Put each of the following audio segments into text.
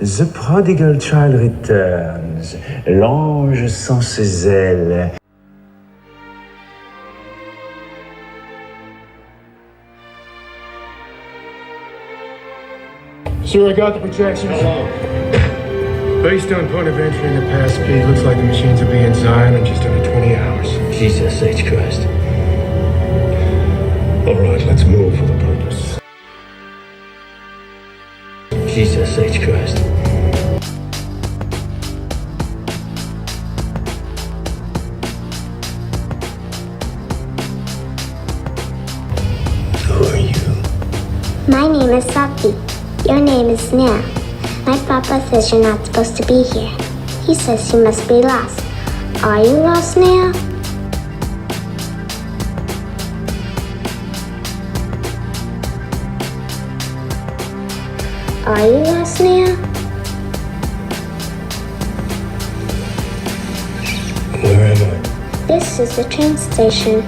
The prodigal child returns, l'ange sans ses ailes. Sir, I got the projections. Based on point of entry and the pass speed, looks like the machines will be in Zion in just under 20 hours. Jesus H. Christ. All right, let's move for the purpose. Jesus H. Christ. Who are you? My name is Sati. Your name is Snare. My papa says you're not supposed to be here. He says you must be lost. Are you lost, Snare? Are you lost, Snare? Where am I? This is the train station.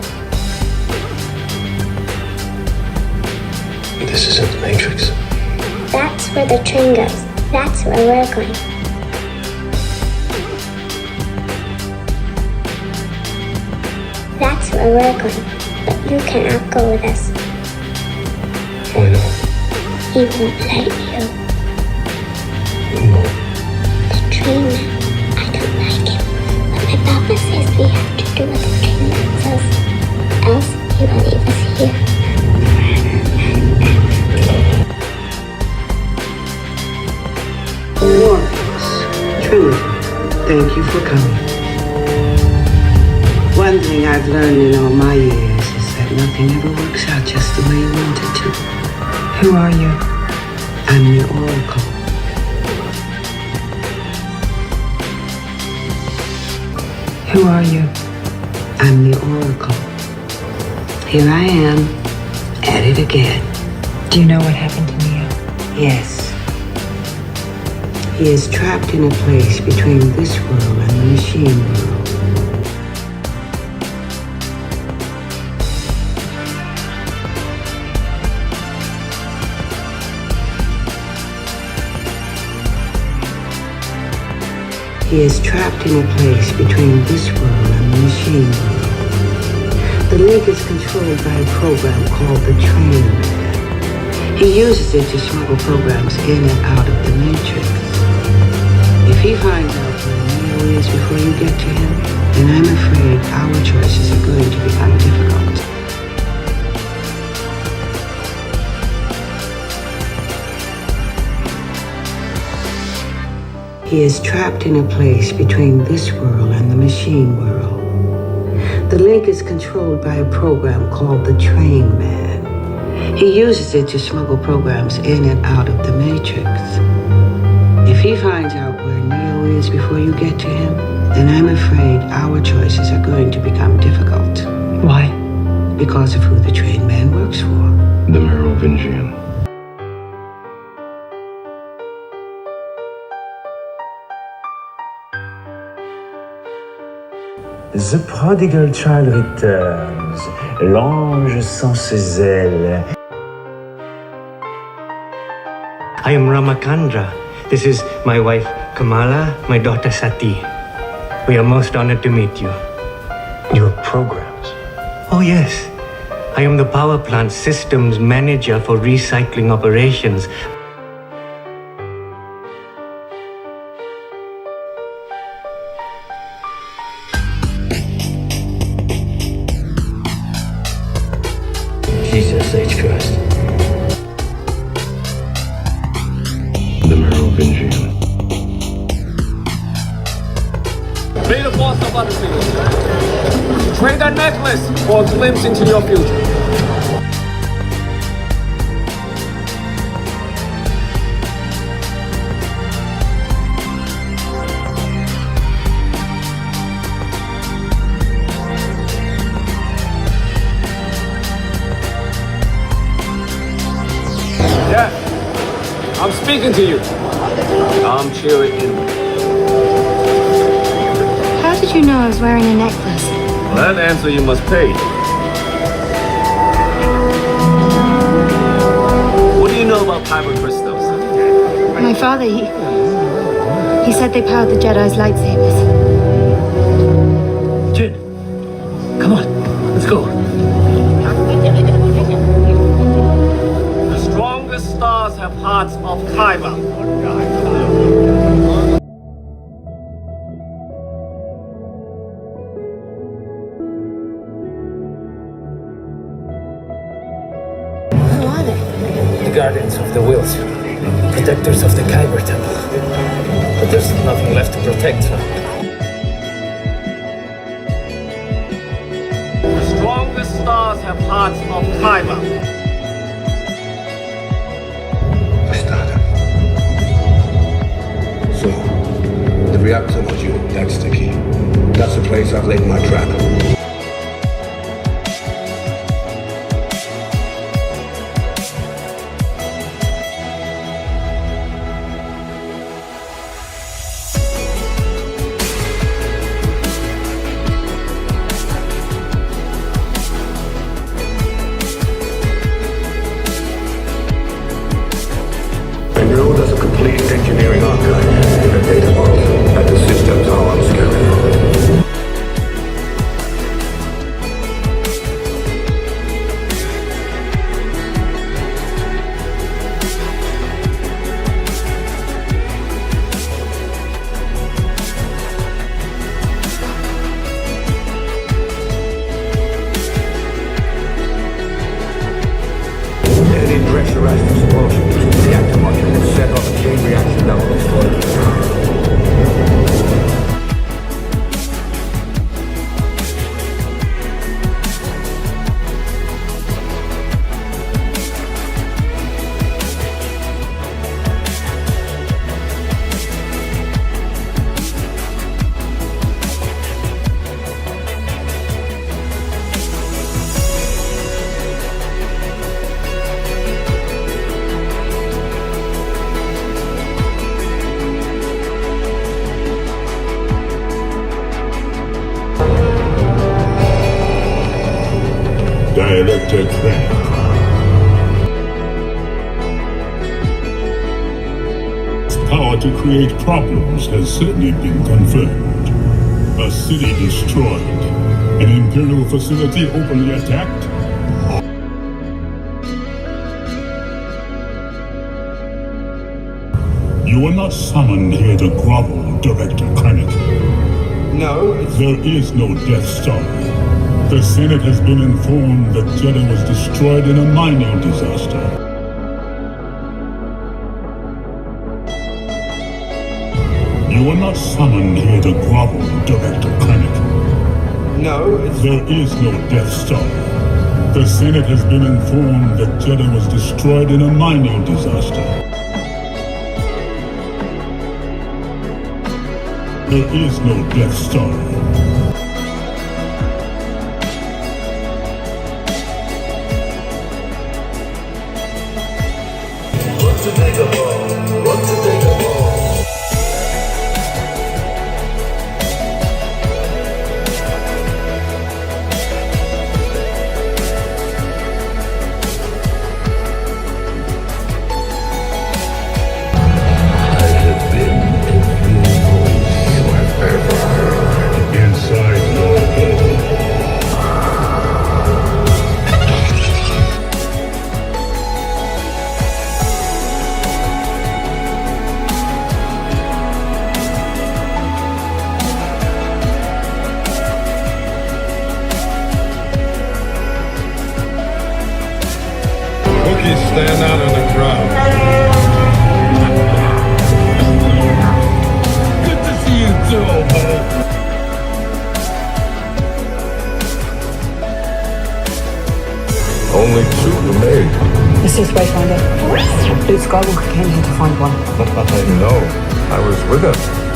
This isn't the Matrix. That's where the train goes. That's where we're going. That's where we're going. But you cannot go with us. Why not? He won't let you. Who won't? The train man. I don't like him. But my papa says we have to do what the train man says. Else he will leave us here. Truly, thank you for coming. One thing I've learned in all my years is that nothing ever works out just the way you want it to. Who are you? I'm the Oracle. Who are you? I'm the Oracle. Here I am, at it again. Do you know what happened to Neo? Yes. He is trapped in a place between this world and the machine world. He is trapped in a place between this world and the machine world. The link is controlled by a program called the Train Man. He uses it to smuggle programs in and out of the Matrix. If he finds out where Neo is before you get to him, then I'm afraid our choices are going to become difficult. He is trapped in a place between this world and the machine world. The link is controlled by a program called the Train Man. He uses it to smuggle programs in and out of the Matrix. If he finds out where Neo is before you get to him, then I'm afraid our choices are going to become difficult. Why? Because of who the Train Man works for. The Merovingian. The prodigal child returns, l'ange sans ses ailes. I am Ramakandra. This is my wife Kamala, my daughter Sati. We are most honored to meet you. Your programs. Oh yes, I am the power plant systems manager for recycling operations. Jesus H. Christ. The Merovingian. May the force of Butterfield. Trade that necklace for a glimpse into your future. Yeah, I'm speaking to you. I'm cheering in. How did you know I was wearing a necklace? Well, that answer you must pay. What do you know about kyber crystals? My father, he said they powered the Jedi's lightsabers. Jin, come on, let's go. The strongest stars have hearts of kyber. Who are they? The guardians of the wheels, protectors of the Kyber temple. But there's nothing left to protect, huh? The strongest stars have hearts of kyber. Started. So, the reactor module, that's the key. That's the place I've laid my trap. I know there's a complete engineering archive in the data vault at the system tower on Skywalker. Any pressurized explosion using the reactor module will set off a chain reaction that will destroy the tower. Director Craig. Power to create problems has certainly been confirmed. A city destroyed. An Imperial facility openly attacked. You were not summoned here to grovel, Director Krennic. No, There is no Death Star. The Senate has been informed that Jeddah was destroyed in a mining disaster. You were not summoned here to grovel, Director Krennic. no, There is no Death Star. The Senate has been informed that Jeddah was destroyed in a mining disaster. There is no Death Star. Inside your head. Wookiees stand out in the crowd. Good to see you too, old buddy. only two remain. This is Wayfinder. Luke Skywalker came here to find one. I know. I was with him.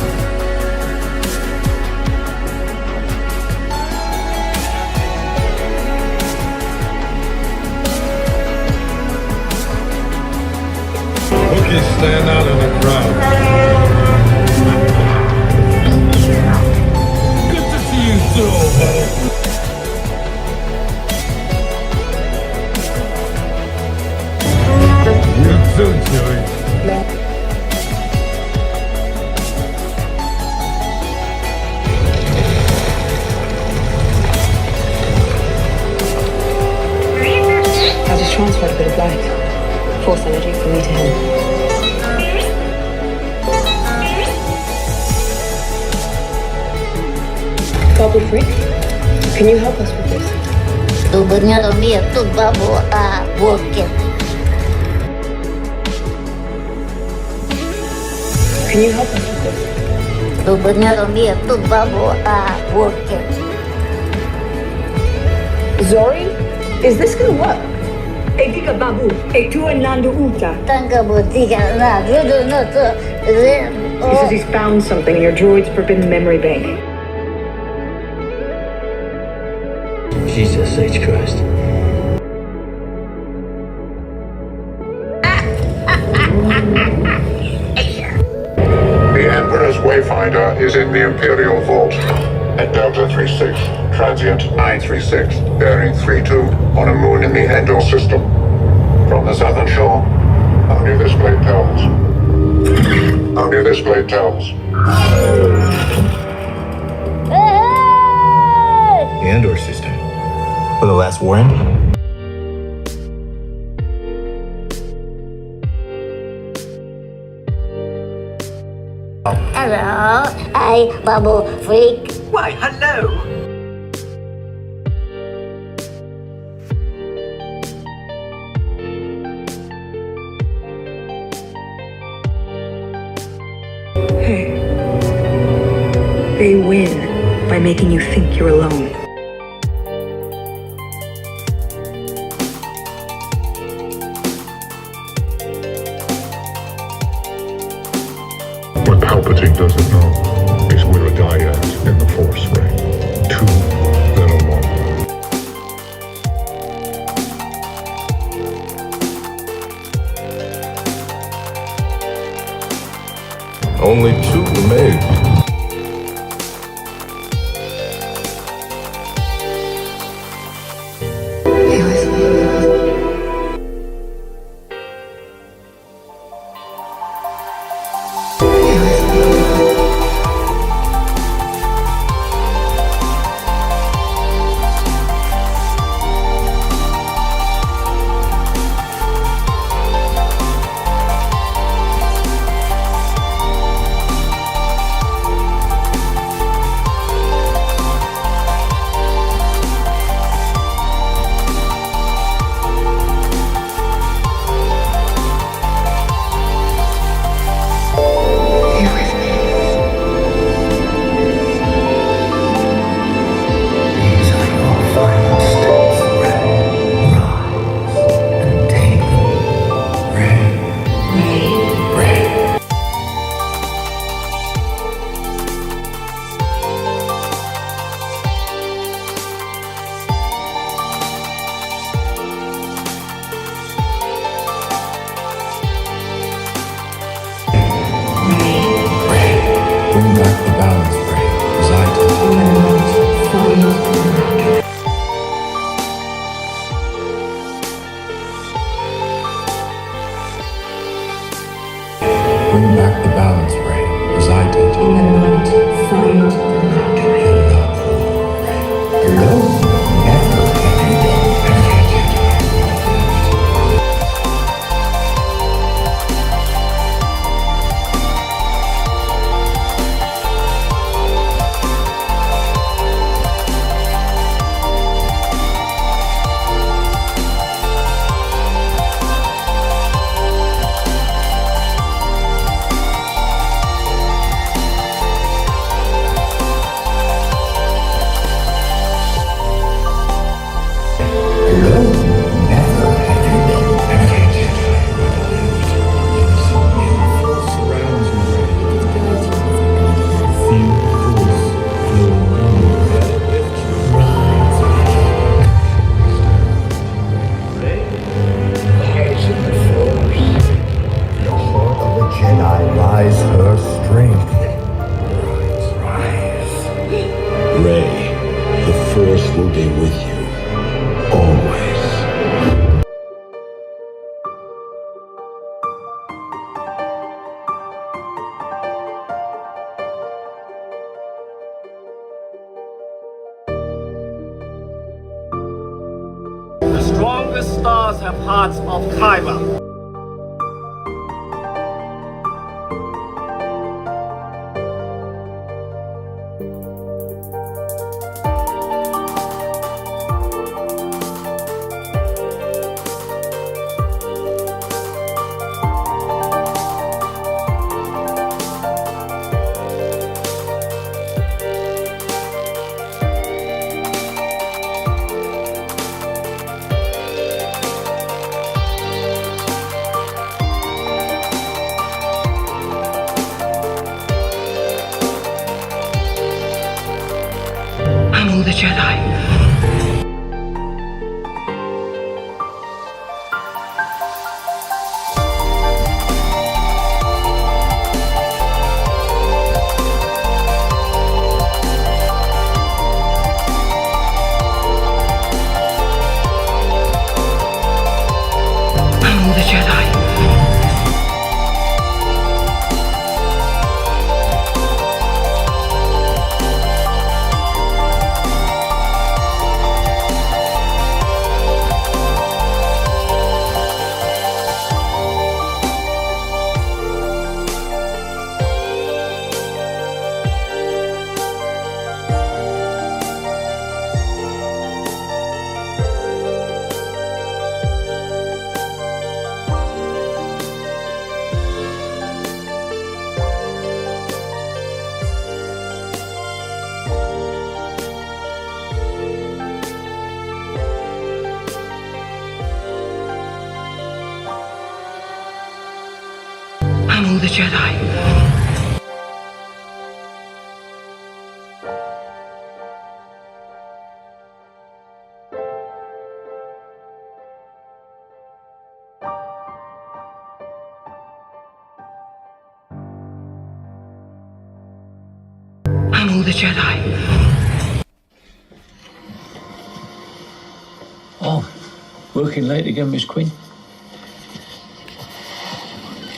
Wookiees stand out in the crowd. Good to see you too, old buddy. You too, Chewie. flight. Force energy from me to him. Babu Freak, can you help us with this? Can you help us with this? Zori, is this gonna work? Etika babu, etua nandu uta. He says he's found something in your droid's forbidden memory bank. Jesus H. Christ. The Emperor's Wayfinder is in the Imperial Vault at Delta 36, transient 936, bearing 32 on a moon in the Endor system. From the southern shore, only this blade tells. Only this blade tells. The Endor system. For the last war in? Hello, hi, Babu Freak. Why, hello. Hey. They win by making you think you're alone. What Palpatine doesn't know is we're a dyad in the Force, Rey. Two, then alone. Only two remain. of Hearts of Kyber. I'm the Jedi. I'm the Jedi. I'm the Jedi. I'm the Jedi. Oh, working late again, Miss Queen?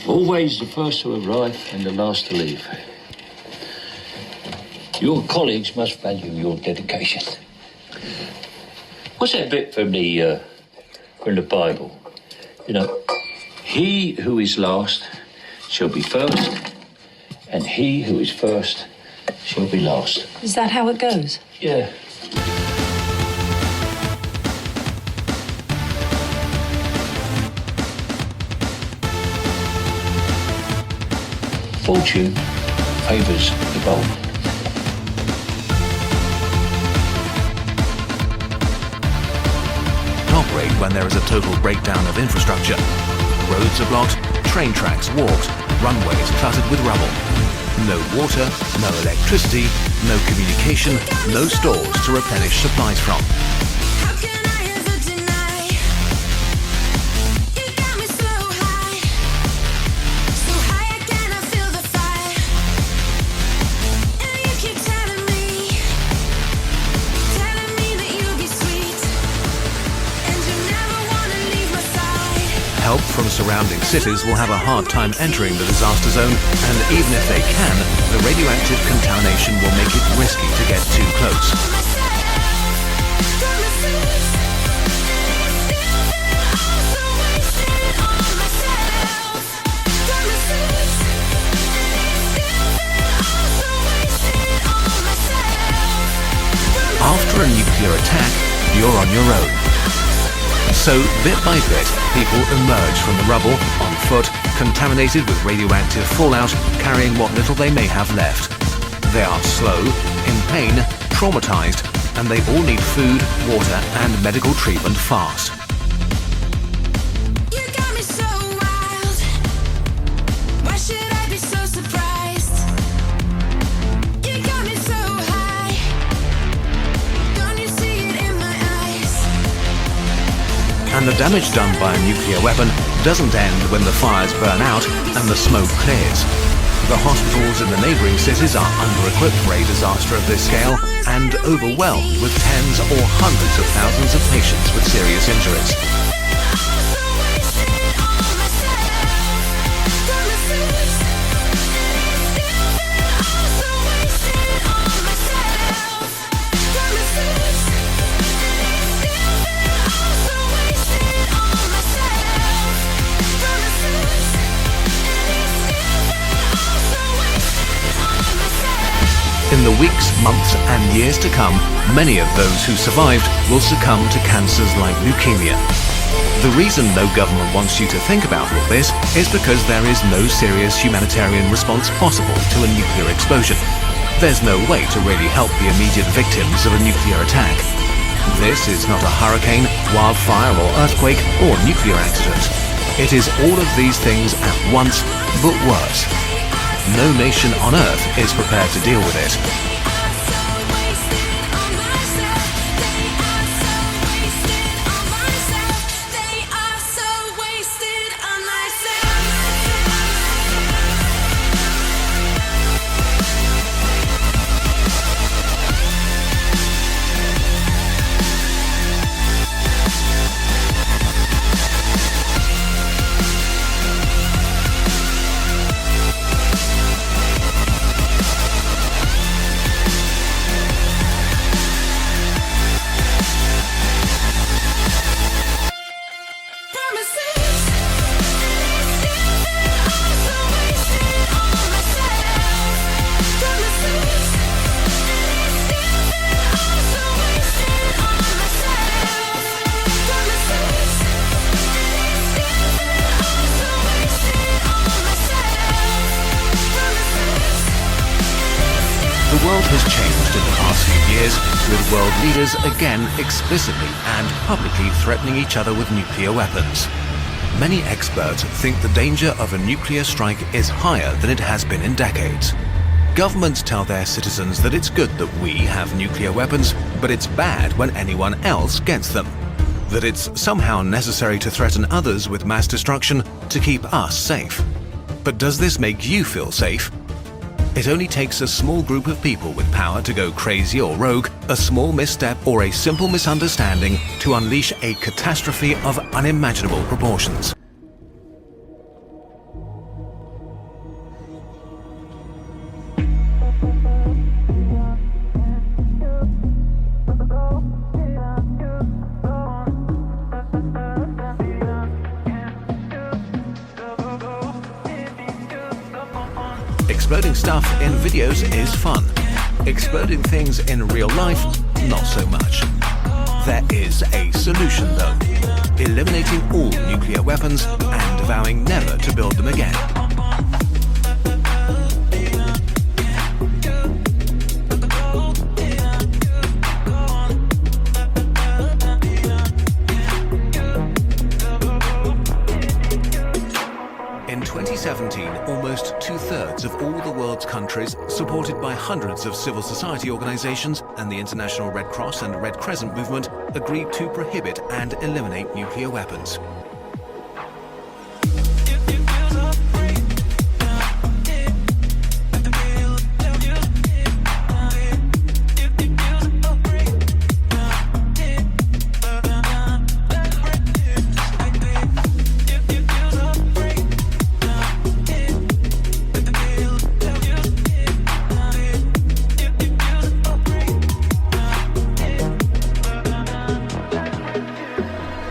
Always the first to arrive and the last to leave. Your colleagues must value your dedication. What's that bit from the Bible? You know, he who is last shall be first, and he who is first shall be last. Is that how it goes? Yeah. Fortune favours the bold. Operate when there is a total breakdown of infrastructure. Roads are blocked, train tracks warped, runways cluttered with rubble. No water, no electricity, no communication, no stores to replenish supplies from. Help from surrounding cities will have a hard time entering the disaster zone, and even if they can, the radioactive contamination will make it risky to get too close. After a nuclear attack, you're on your own. So, bit by bit, people emerge from the rubble, on foot, contaminated with radioactive fallout, carrying what little they may have left. They are slow, in pain, traumatized, and they all need food, water, and medical treatment fast. And the damage done by a nuclear weapon doesn't end when the fires burn out and the smoke clears. The hospitals in the neighbouring cities are under-equipped for a disaster of this scale and overwhelmed with tens or hundreds of thousands of patients with serious injuries. In the weeks, months and years to come, many of those who survived will succumb to cancers like leukemia. The reason no government wants you to think about all this is because there is no serious humanitarian response possible to a nuclear explosion. There's no way to really help the immediate victims of a nuclear attack. This is not a hurricane, wildfire or earthquake or nuclear accident. It is all of these things at once, but worse. No nation on Earth is prepared to deal with it. The world has changed in the past few years, with world leaders again explicitly and publicly threatening each other with nuclear weapons. Many experts think the danger of a nuclear strike is higher than it has been in decades. Governments tell their citizens that it's good that we have nuclear weapons, but it's bad when anyone else gets them. That it's somehow necessary to threaten others with mass destruction to keep us safe. But does this make you feel safe? It only takes a small group of people with power to go crazy or rogue, a small misstep or a simple misunderstanding to unleash a catastrophe of unimaginable proportions. Exploding stuff in videos is fun. Exploding things in real life, not so much. There is a solution though. Eliminating all nuclear weapons and vowing never to build them again. In 2017, almost two-thirds of all the world's countries, supported by hundreds of civil society organizations and the International Red Cross and Red Crescent movement, agreed to prohibit and eliminate nuclear weapons.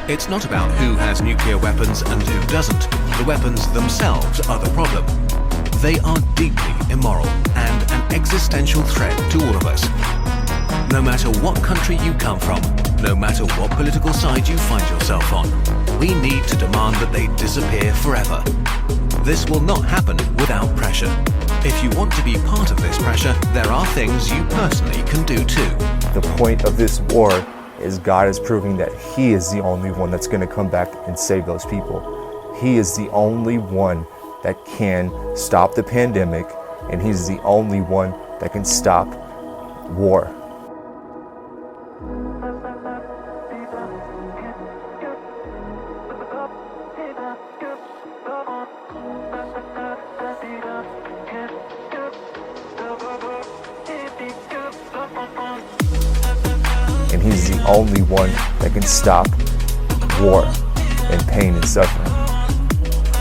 It's not about who has nuclear weapons and who doesn't. The weapons themselves are the problem. They are deeply immoral and an existential threat to all of us. No matter what country you come from, no matter what political side you find yourself on, we need to demand that they disappear forever. This will not happen without pressure. If you want to be part of this pressure, there are things you personally can do too. The point of this war is God is proving that He is the only one that's going to come back and save those people. He is the only one that can stop the pandemic, and He's the only one that can stop war. And He's the only one that can stop war and pain and suffering.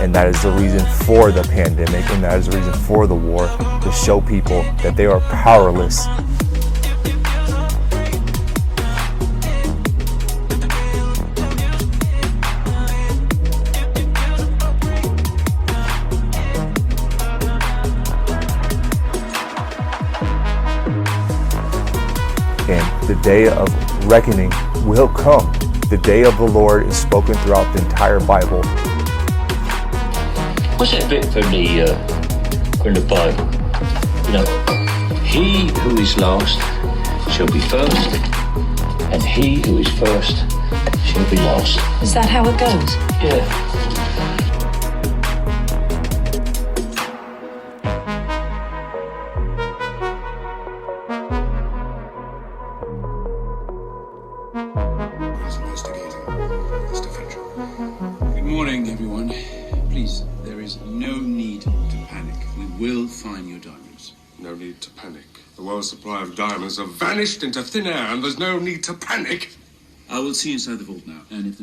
And that is the reason for the pandemic, and that is the reason for the war, to show people that they are powerless. day of reckoning will come. The day of the Lord is spoken throughout the entire Bible. What's that bit from the Bible? You know, he who is last shall be first, and he who is first shall be last. Is that how it goes? Yeah. Good morning, everyone. Please, there is no need to panic. We will find your diamonds. No need to panic. The world's supply of diamonds have vanished into thin air, and there's no need to panic. I will see you inside the vault now, and if the